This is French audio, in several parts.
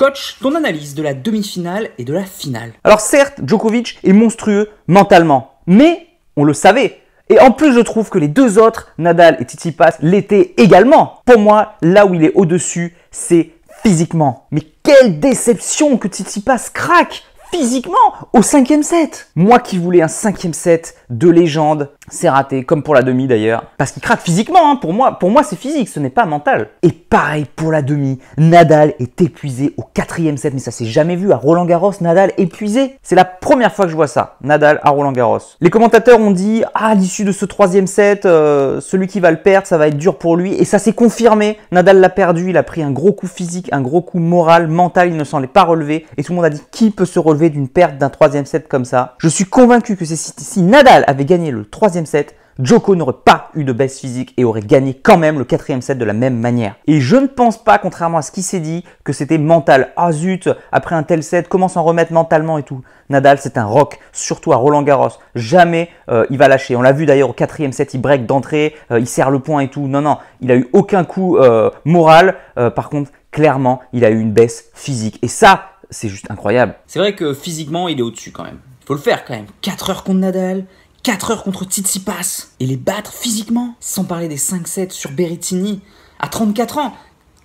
Coach, ton analyse de la demi-finale et de la finale. Alors certes, Djokovic est monstrueux mentalement, mais on le savait. Et en plus, je trouve que les deux autres, Nadal et Tsitsipas, l'étaient également. Pour moi, là où il est au-dessus, c'est physiquement. Mais quelle déception que Tsitsipas craque physiquement au 5e set. Moi qui voulais un 5e set de légende, c'est raté, comme pour la demi d'ailleurs. Parce qu'il craque physiquement, hein. Pour moi c'est physique, ce n'est pas mental. Et pareil pour la demi, Nadal est épuisé au 4e set. Mais ça s'est jamais vu à Roland Garros, Nadal épuisé. C'est la première fois que je vois ça, Nadal à Roland Garros. Les commentateurs ont dit, à l'issue de ce 3e set, celui qui va le perdre, ça va être dur pour lui. Et ça s'est confirmé, Nadal l'a perdu, il a pris un gros coup physique, un gros coup moral, mental, il ne s'en est pas relevé. Et tout le monde a dit, qui peut se relever d'une perte d'un 3e set comme ça? Je suis convaincu que si Nadal avait gagné le 3e set, Djoko n'aurait pas eu de baisse physique et aurait gagné quand même le 4e set de la même manière. Et je ne pense pas, contrairement à ce qui s'est dit, que c'était mental. Ah zut, après un tel set, comment s'en remettre mentalement et tout? Nadal, c'est un rock, surtout à Roland Garros. Jamais il va lâcher. On l'a vu d'ailleurs au 4e set, il break d'entrée, il serre le poing et tout. Non, il a eu aucun coup moral. Par contre, clairement, il a eu une baisse physique. Et ça, c'est juste incroyable. C'est vrai que physiquement, il est au-dessus quand même. Faut le faire quand même. 4 heures contre Nadal, 4 heures contre Tsitsipas. Et les battre physiquement, sans parler des 5-7 sur Berrettini, à 34 ans.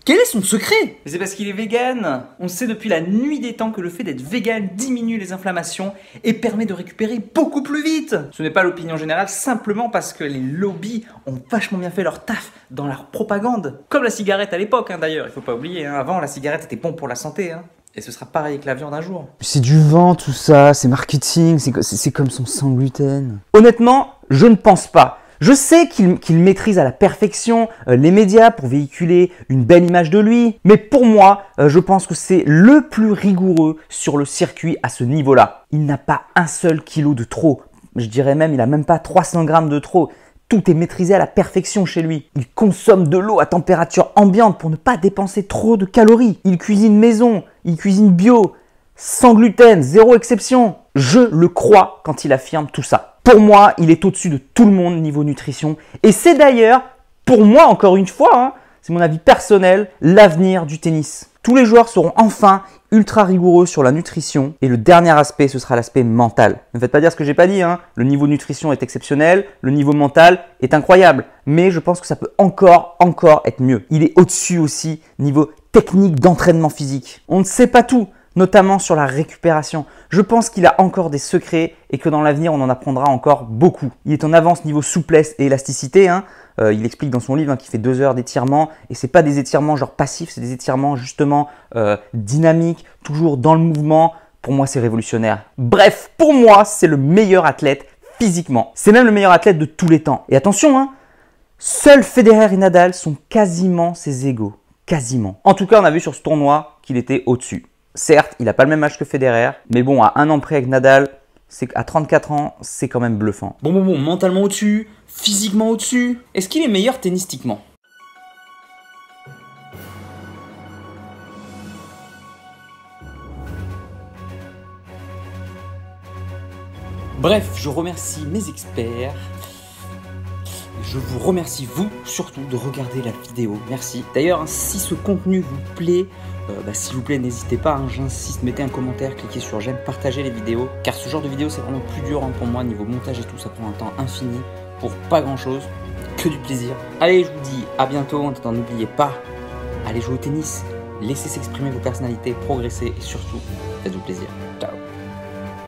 Quel est son secret? Mais c'est parce qu'il est vegan. On sait depuis la nuit des temps que le fait d'être vegan diminue les inflammations et permet de récupérer beaucoup plus vite. Ce n'est pas l'opinion générale, simplement parce que les lobbies ont vachement bien fait leur taf dans leur propagande. Comme la cigarette à l'époque d'ailleurs, il faut pas oublier. Avant, la cigarette était bon pour la santé. Et ce sera pareil avec la viande un jour. C'est du vent tout ça, c'est marketing, c'est comme son sans gluten. Honnêtement, je ne pense pas. Je sais qu'il maîtrise à la perfection les médias pour véhiculer une belle image de lui. Mais pour moi, je pense que c'est le plus rigoureux sur le circuit à ce niveau-là. Il n'a pas un seul kilo de trop. Je dirais même, il n'a même pas 300 grammes de trop. Tout est maîtrisé à la perfection chez lui. Il consomme de l'eau à température ambiante pour ne pas dépenser trop de calories. Il cuisine maison, il cuisine bio, sans gluten, zéro exception. Je le crois quand il affirme tout ça. Pour moi, il est au-dessus de tout le monde niveau nutrition. Et c'est d'ailleurs, pour moi encore une fois, c'est mon avis personnel, l'avenir du tennis. Tous les joueurs seront enfin ultra rigoureux sur la nutrition. Et le dernier aspect, ce sera l'aspect mental. Ne me faites pas dire ce que j'ai pas dit. Le niveau nutrition est exceptionnel. Le niveau mental est incroyable. Mais je pense que ça peut encore être mieux. Il est au-dessus aussi niveau technique d'entraînement physique. On ne sait pas tout, notamment sur la récupération. Je pense qu'il a encore des secrets et que dans l'avenir, on en apprendra encore beaucoup. Il est en avance niveau souplesse et élasticité. Il explique dans son livre qu'il fait 2 heures d'étirement et c'est pas des étirements genre passifs, c'est des étirements justement dynamiques, toujours dans le mouvement. Pour moi, c'est révolutionnaire. Bref, pour moi, c'est le meilleur athlète physiquement. C'est même le meilleur athlète de tous les temps. Et attention, seuls Federer et Nadal sont quasiment ses égaux. Quasiment. En tout cas, on a vu sur ce tournoi qu'il était au-dessus. Certes, il n'a pas le même âge que Federer, mais bon, à 1 an près avec Nadal, à 34 ans, c'est quand même bluffant. Bon, mentalement au-dessus, physiquement au-dessus. Est-ce qu'il est meilleur tennistiquement? Bref, je remercie mes experts. Je vous remercie, vous, surtout, de regarder la vidéo. Merci. D'ailleurs, si ce contenu vous plaît, s'il vous plaît, n'hésitez pas, j'insiste, mettez un commentaire, cliquez sur j'aime, partagez les vidéos. Car ce genre de vidéo, c'est vraiment plus dur pour moi, niveau montage et tout, ça prend un temps infini pour pas grand-chose, que du plaisir. Allez, je vous dis à bientôt. En attendant, n'oubliez pas, allez jouer au tennis, laissez s'exprimer vos personnalités, progresser et surtout, faites-vous plaisir. Ciao.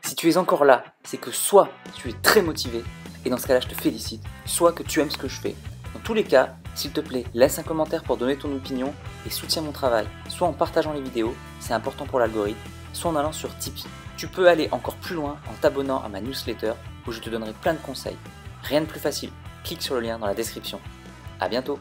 Si tu es encore là, c'est que soit tu es très motivé, et dans ce cas-là, je te félicite, soit que tu aimes ce que je fais. Dans tous les cas, s'il te plaît, laisse un commentaire pour donner ton opinion et soutiens mon travail, soit en partageant les vidéos, c'est important pour l'algorithme, soit en allant sur Tipeee. Tu peux aller encore plus loin en t'abonnant à ma newsletter où je te donnerai plein de conseils. Rien de plus facile, clique sur le lien dans la description. À bientôt.